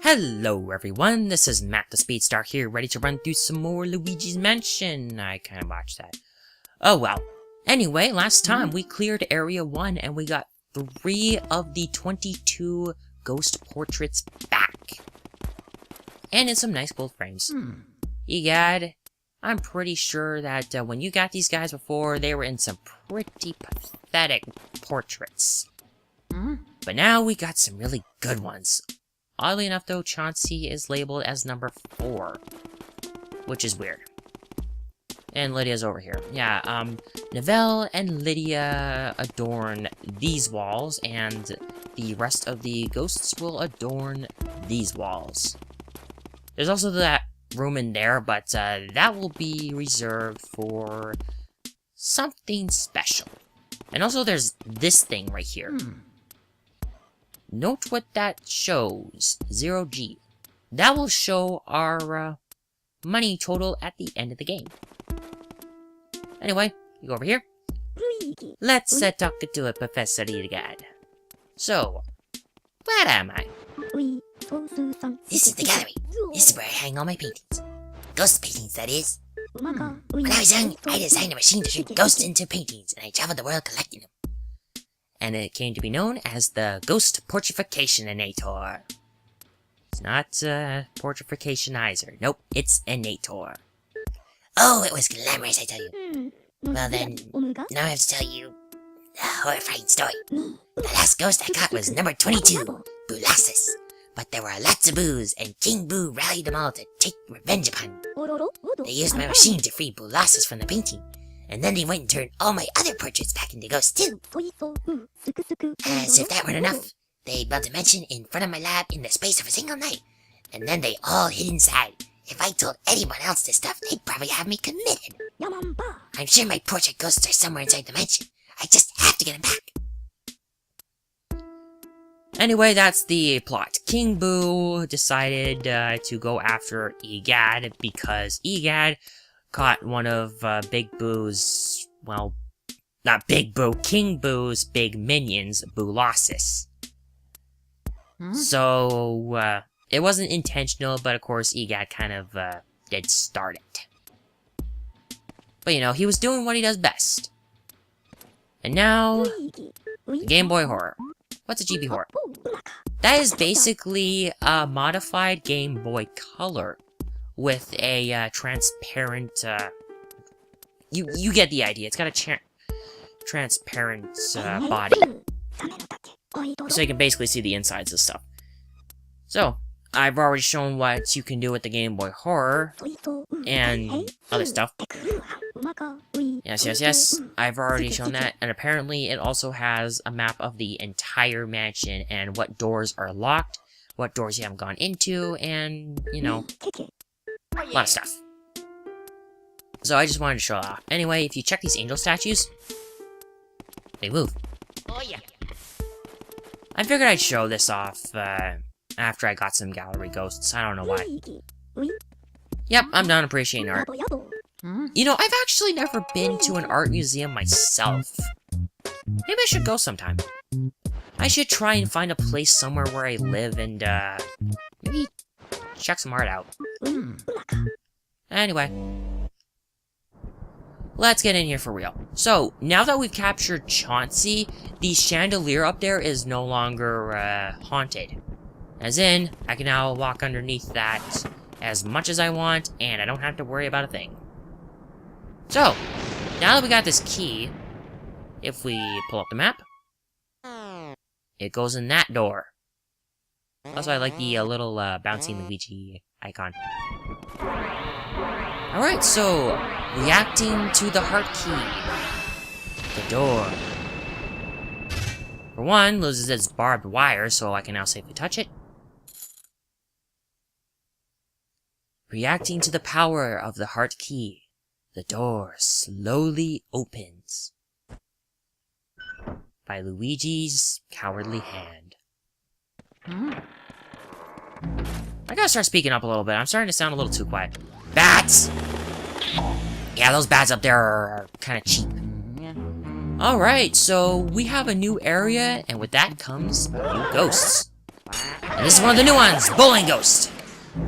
Hello everyone, this is Matt the Speedstar here, ready to run through some more Luigi's Mansion. I kinda watched that. Oh well. Anyway, last time we cleared Area 1 and we got 3 of the 22 ghost portraits back. And in some nice gold frames. Egad, I'm pretty sure that when you got these guys before, they were in some pretty pathetic portraits. But now we got some really good ones. Oddly enough, though, Chauncey is labeled as number 4, which is weird. And Lydia's over here. Yeah, Nivelle and Lydia adorn these walls, and the rest of the ghosts will adorn these walls. There's also that room in there, but that will be reserved for something special. And also there's this thing right here. Note what that shows. 0G. That will show our money total at the end of the game. Anyway, you go over here. Let's talk to a Professor Egad. So, where am I? This is the gallery. This is where I hang all my paintings. Ghost paintings, that is. When I was young, I designed a machine to turn ghosts into paintings, and I traveled the world collecting them. And it came to be known as the Ghost Portrificationinator. It's not Portrificationizer. Nope, it's Inator. Oh, it was glamorous, I tell you. Well then, now I have to tell you a horrifying story. The last ghost I caught was number 22, Boolossus. But there were lots of boos, and King Boo rallied them all to take revenge upon me. They used my machine to free Boolossus from the painting. And then they went and turned all my other portraits back into ghosts too. As if that weren't enough, they built a mansion in front of my lab in the space of a single night. And then they all hid inside. If I told anyone else this stuff, they'd probably have me committed. I'm sure my portrait ghosts are somewhere inside the mansion. I just have to get them back. Anyway, that's the plot. King Boo decided to go after Egad because Egad caught one of Big Boo's, well, not Big Boo, King Boo's big minions, Boolossus. So, it wasn't intentional, but of course Egad kind of did start it. But you know, he was doing what he does best. And now, the Game Boy Horror. What's a GB Horror? That is basically a modified Game Boy Color with a transparent, you get the idea. It's got a transparent body. So you can basically see the insides of stuff. So, I've already shown what you can do with the Game Boy Horror and other stuff. Yes. I've already shown that. And apparently it also has a map of the entire mansion and what doors are locked, what doors you haven't gone into, and, you know, a lot of stuff. So I just wanted to show off. Anyway, if you check these angel statues, they move. Oh yeah. I figured I'd show this off after I got some gallery ghosts. I don't know why. Yep, I'm done appreciating art. You know, I've actually never been to an art museum myself. Maybe I should go sometime. I should try and find a place somewhere where I live and, maybe check some art out. Anyway. Let's get in here for real. So, now that we've captured Chauncey, the chandelier up there is no longer, haunted. As in, I can now walk underneath that as much as I want, and I don't have to worry about a thing. So, now that we got this key, if we pull up the map, it goes in that door. Also, I like the little bouncy Luigi icon. Alright, so, reacting to the heart key. The door. For one, loses its barbed wire, so I can now safely touch it. Reacting to the power of the heart key, the door slowly opens. By Luigi's cowardly hand. I gotta start speaking up a little bit. I'm starting to sound a little too quiet. Bats! Yeah, those bats up there are kind of cheap. Alright, so we have a new area, and with that comes new ghosts. And this is one of the new ones, Bowling Ghost.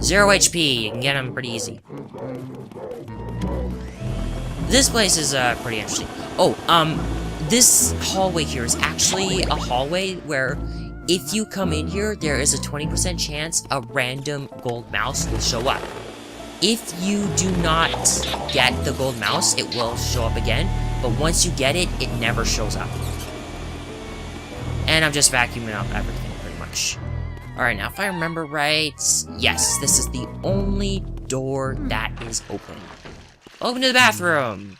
0 HP, you can get him pretty easy. This place is pretty interesting. Oh, this hallway here is actually a hallway where if you come in here, there is a 20% chance a random gold mouse will show up. If you do not get the gold mouse, it will show up again, but once you get it, it never shows up. And I'm just vacuuming up everything, pretty much. Alright, now if I remember right, yes, this is the only door that is open. Open to the bathroom!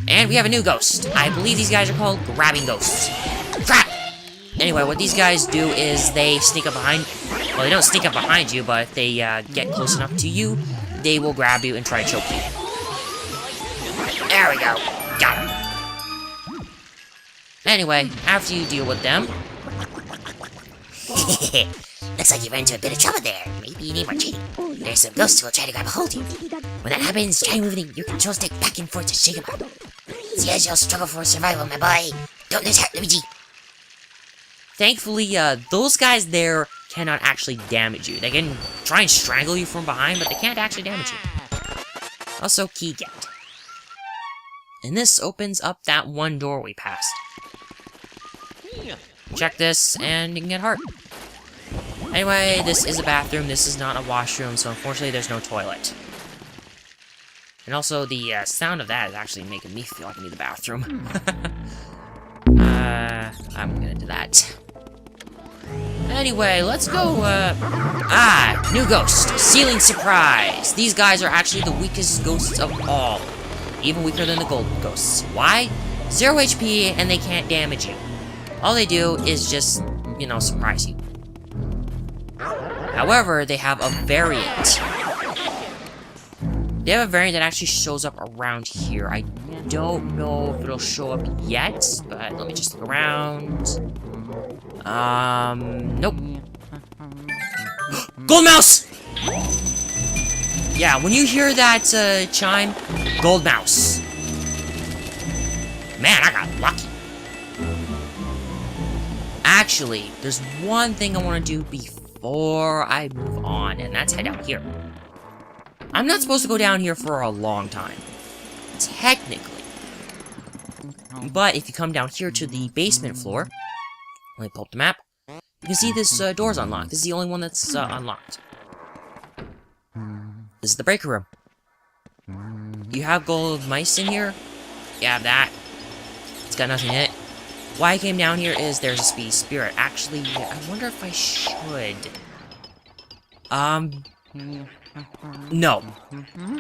And we have a new ghost. I believe these guys are called grabbing ghosts. Crap! Anyway, what these guys do is they sneak up behind... Well, they don't sneak up behind you, but if they get close enough to you, they will grab you and try to choke you. There we go. Got him. Anyway, after you deal with them... Looks like you ran into a bit of trouble there. Maybe you need more training. There's some ghosts who will try to grab a hold of you. When that happens, try moving your control stick back and forth to shake them up. See as you'll struggle for survival, my boy. Don't lose heart, Luigi. Thankfully, those guys there cannot actually damage you. They can try and strangle you from behind, but they can't actually damage you. Also, key get. And this opens up that one door we passed. Check this, and you can get heart. Anyway, this is a bathroom, this is not a washroom, so unfortunately there's no toilet. And also, the sound of that is actually making me feel like I need the bathroom. I'm gonna do that. Anyway, let's go, new ghost. Ceiling surprise. These guys are actually the weakest ghosts of all. Even weaker than the gold ghosts. Why? 0 HP, and they can't damage you. All they do is just, you know, surprise you. However, they have a variant. They have a variant that actually shows up around here. I don't know if it'll show up yet, but let me just look around. Nope. Gold mouse! Yeah, when you hear that, chime, gold mouse. Man, I got lucky. Actually, there's one thing I want to do before I move on, and that's head out here. I'm not supposed to go down here for a long time. Technically. But if you come down here to the basement floor, let me pull up the map, you can see this door's unlocked. This is the only one that's unlocked. This is the breaker room. You have gold mice in here? You have that. It's got nothing in it. Why I came down here is there's a speedy spirit. Actually, I wonder if I should. No.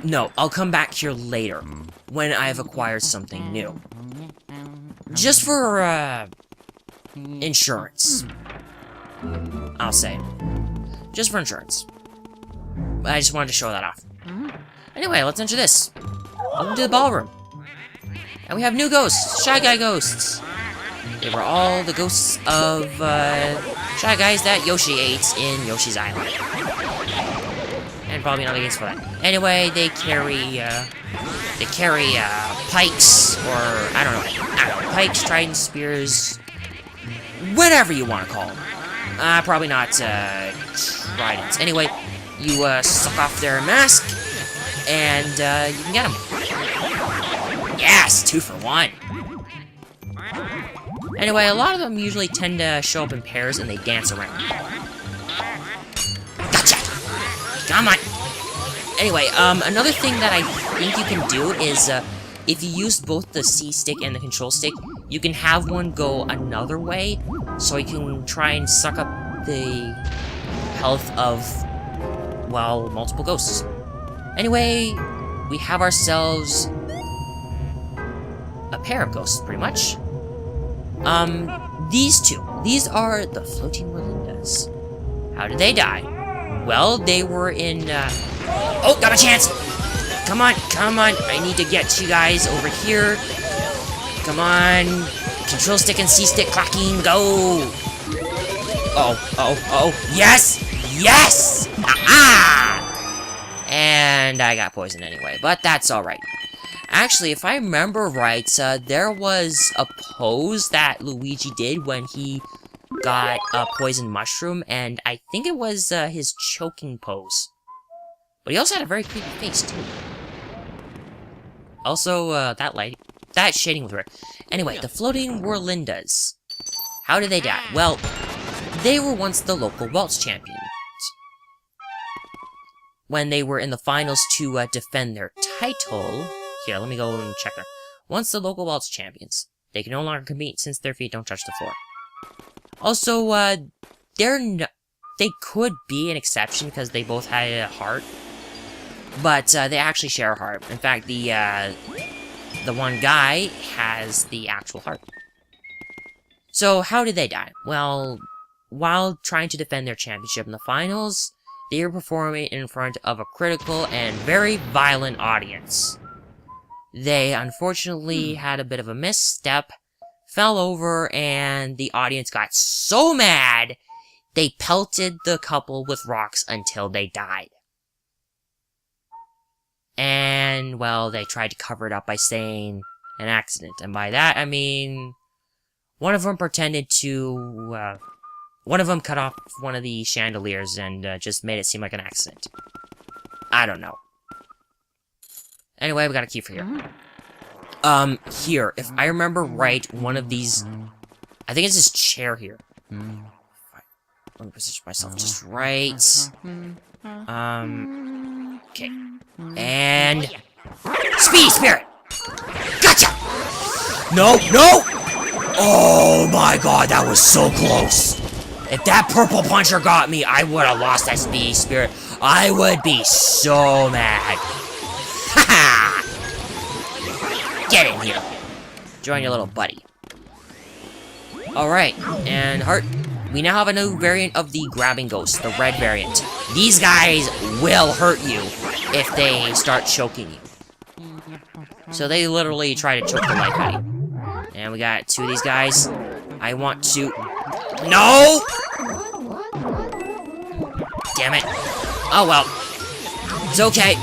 No, I'll come back here later, when I've acquired something new. Just for, insurance. I'll say. Just for insurance. I just wanted to show that off. Anyway, let's enter this. Welcome to the ballroom. And we have new ghosts, Shy Guy ghosts. They were all the ghosts of, Shy Guys that Yoshi ate in Yoshi's Island. And probably another games for that. Anyway, they carry pikes, or, I don't know, pikes, tridents, spears, whatever you want to call them. Probably not, tridents. Anyway, you, suck off their mask, and, you can get them. Yes, 2 for 1. Anyway, a lot of them usually tend to show up in pairs, and they dance around. Gotcha! Come on! Anyway, another thing that I think you can do is, if you use both the C stick and the control stick, you can have one go another way, so you can try and suck up the health of, well, multiple ghosts. Anyway, we have ourselves a pair of ghosts, pretty much. These two. These are the floating Rolindas. How did they die? Well, they were in, Oh, got a chance! Come on, come on. I need to get you guys over here. Come on. Control stick and C stick clocking, go! Oh. Yes! Yes! Ah! And I got poisoned anyway, but that's alright. Actually, if I remember right, there was a pose that Luigi did when he got a poison mushroom, and I think it was his choking pose. But he also had a very creepy face, too. Also, that shading was weird. Anyway, the floating Warlindas. How did they die? Well, they were once the local Welsh champions. When they were in the finals to defend their title... Here, let me go and check there. Once the local Welsh champions. They can no longer compete since their feet don't touch the floor. Also, they could be an exception because they both had a heart. But they actually share a heart. In fact, the one guy has the actual heart. So, how did they die? Well, while trying to defend their championship in the finals, they were performing in front of a critical and very violent audience. They unfortunately had a bit of a misstep, fell over, and the audience got so mad, they pelted the couple with rocks until they died. And, well, they tried to cover it up by saying an accident. And by that, I mean, one of them pretended to, one of them cut off one of the chandeliers and just made it seem like an accident. I don't know. Anyway, we got a key for here. Here, if I remember right, one of these... I think it's this chair here. Let me position myself just right. Okay. And... Speedy Spirit! Gotcha! No! No! Oh my god, that was so close! If that purple puncher got me, I would have lost that Speedy Spirit. I would be so mad. Haha! Get in here. Join your little buddy. Alright, and heart. We now have a new variant of the grabbing ghost, the red variant. These guys will hurt you if they start choking you. So they literally try to choke the life out of you. And we got two of these guys. I want to... No! Damn it. Oh well. It's okay.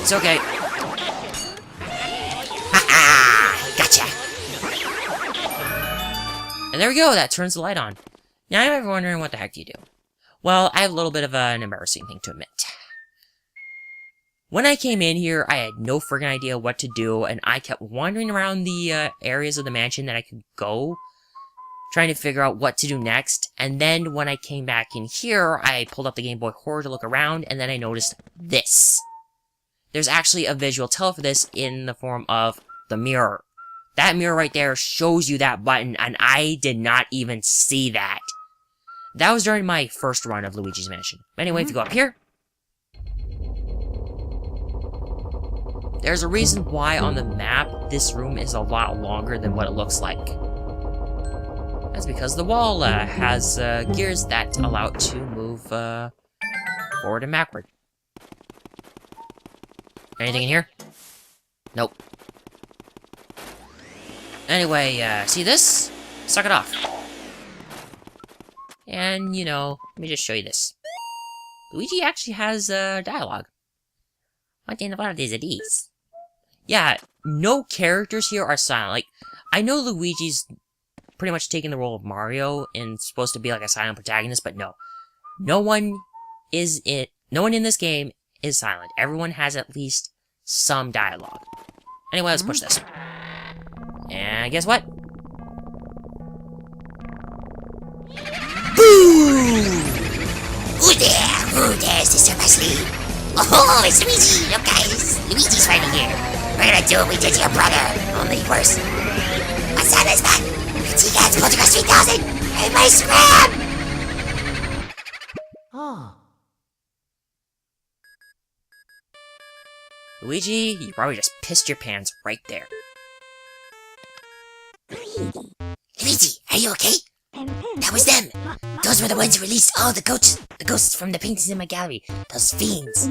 It's okay. Gotcha! And there we go, that turns the light on. Now you're wondering what the heck do you do? Well, I have a little bit of an embarrassing thing to admit. When I came in here, I had no friggin' idea what to do, and I kept wandering around the areas of the mansion that I could go, trying to figure out what to do next, and then when I came back in here, I pulled up the Game Boy Horror to look around, and then I noticed this. There's actually a visual tell for this in the form of the mirror. That mirror right there shows you that button, and I did not even see that. That was during my first run of Luigi's Mansion. Anyway, if you go up here, there's a reason why on the map this room is a lot longer than what it looks like. That's because the wall has gears that allow it to move forward and backward. Anything in here? Nope. Anyway, see this? Suck it off. And, you know, let me just show you this. Luigi actually has dialogue. What in the world is these? Yeah, no characters here are silent. Like, I know Luigi's pretty much taking the role of Mario and supposed to be like a silent protagonist, but no. No one in this game is silent. Everyone has at least some dialogue. Anyway, let's push this. And guess what? Boo! Who there? Who dares disturb my sleep? Oh, it's Luigi! Look guys, Luigi's fighting here. We're gonna do what we did to your brother, only worse. What's that, this man? Luigi gets Poltergeist 3000! Everybody scram! Oh. Luigi, you probably just pissed your pants right there. Luigi, are you okay? That was them! Those were the ones who released all the ghosts from the paintings in my gallery. Those fiends.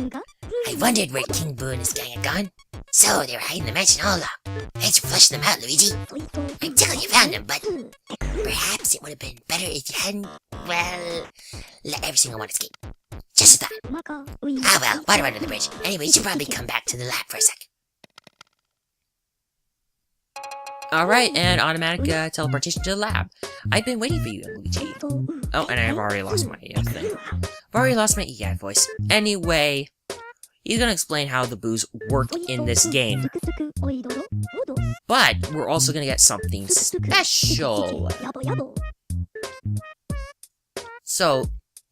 I wondered where King Boo and his gang had gone. So they were hiding the mansion all along. Thanks for flushing them out, Luigi. I'm tickled you found them, but perhaps it would have been better if you hadn't, well, let every single one escape. Just a thought. Ah well, water under the bridge. Anyway, you should probably come back to the lab for a sec. Alright, and automatic teleportation to the lab. I've been waiting for you, Luigi. Oh, and I've already lost my thing. I've already lost my EGAD voice. Anyway, he's gonna explain how the boos work in this game. But we're also gonna get something special. So,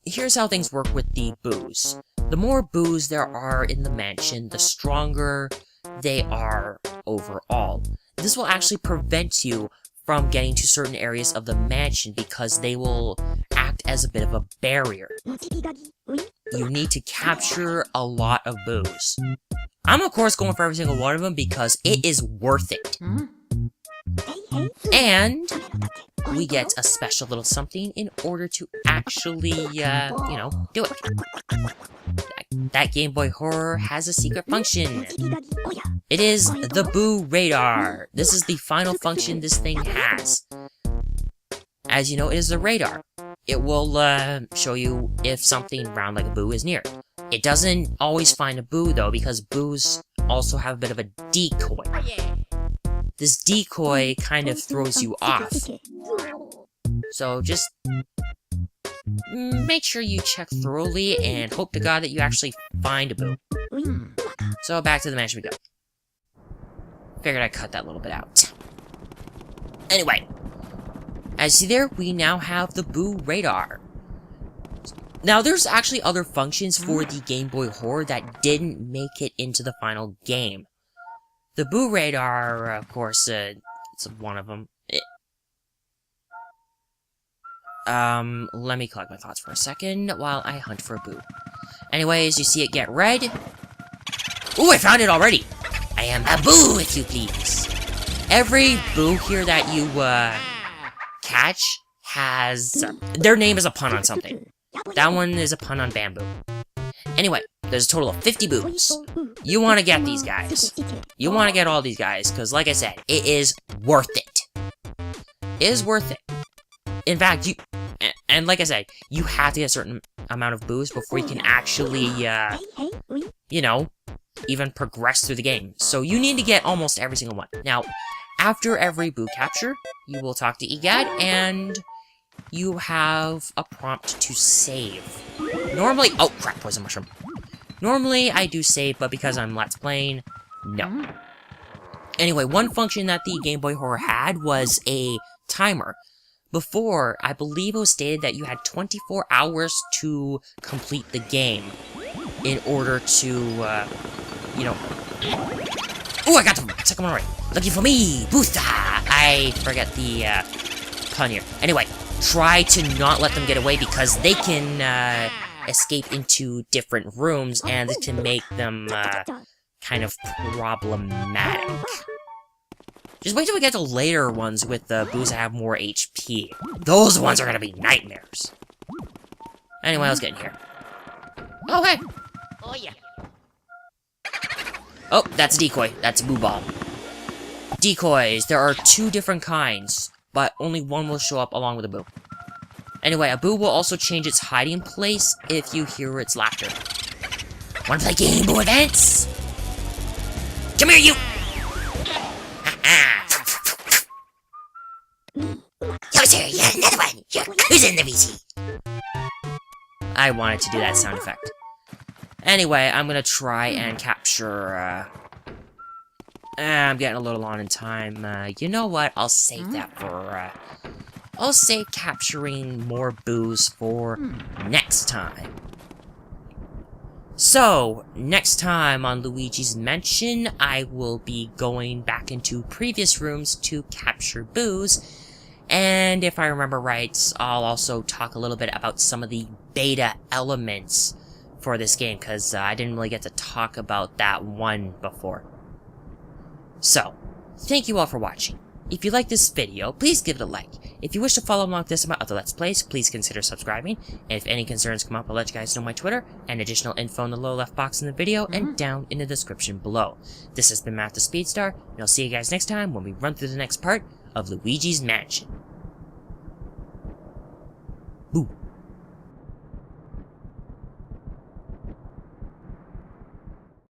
here's how things work with the boos. The more boos there are in the mansion, the stronger they are overall. This will actually prevent you from getting to certain areas of the mansion because they will act as a bit of a barrier. You need to capture a lot of boos. I'm of course going for every single one of them because it is worth it. And we get a special little something in order to actually, do it. That Game Boy Horror has a secret function. It is the Boo Radar. This is the final function this thing has. As you know, it is a radar. It will show you if something round like a boo is near. It doesn't always find a boo though, because boos also have a bit of a decoy. This decoy kind of throws you off. So just make sure you check thoroughly and hope to God that you actually find a boo. So back to the mansion we go. Figured I'd cut that little bit out. Anyway, as you see there, we now have the Boo Radar. Now, there's actually other functions for the Game Boy Horror that didn't make it into the final game. The Boo Radar, of course, it's one of them. Let me collect my thoughts for a second while I hunt for a boo. Anyways, you see it get red. Ooh, I found it already! I am a boo, if you please. Every boo here that you, catch has... their name is a pun on something. That one is a pun on bamboo. Anyway, there's a total of 50 boos. You want to get these guys. You want to get all these guys, because like I said, it is worth it. It is worth it. In fact, and like I said, you have to get a certain amount of boos before you can actually, even progress through the game. So you need to get almost every single one. Now, after every boo capture, you will talk to EGAD, and you have a prompt to save. Normally, oh crap, poison mushroom. Normally, I do save, but because I'm Let's Playing, no. Anyway, one function that the Game Boy Horror had was a timer. Before, I believe it was stated that you had 24 hours to complete the game in order to, Ooh, I got the second one right. Looking for me, Boosta! I forget the, pun here. Anyway, try to not let them get away because they can, escape into different rooms and this can make them, kind of problematic. Just wait till we get to later ones with the boos that have more HP. Those ones are gonna be nightmares. Anyway, let's get in here. Oh, hey! Oh, yeah. Oh, that's a decoy. That's a boo ball. Decoys. There are 2 different kinds, but only one will show up along with a boo. Anyway, a boo will also change its hiding place if you hear its laughter. Wanna play Game Boy Advance? Come here, you! Yo, sir, you got another one! You're cruising the VC! I wanted to do that sound effect. Anyway, I'm gonna try and capture, I'm getting a little on in time. You know what? I'll save that for, I'll save capturing more boos for next time. So, next time on Luigi's Mansion, I will be going back into previous rooms to capture boos. And if I remember right, I'll also talk a little bit about some of the beta elements for this game, because I didn't really get to talk about that one before. So, thank you all for watching. If you like this video, please give it a like. If you wish to follow along with this and my other Let's Plays, please consider subscribing. And if any concerns come up, I'll let you guys know my Twitter, and additional info in the lower left box in the video, and down in the description below. This has been Matt the Speedstar, and I'll see you guys next time when we run through the next part of Luigi's Mansion. Boo.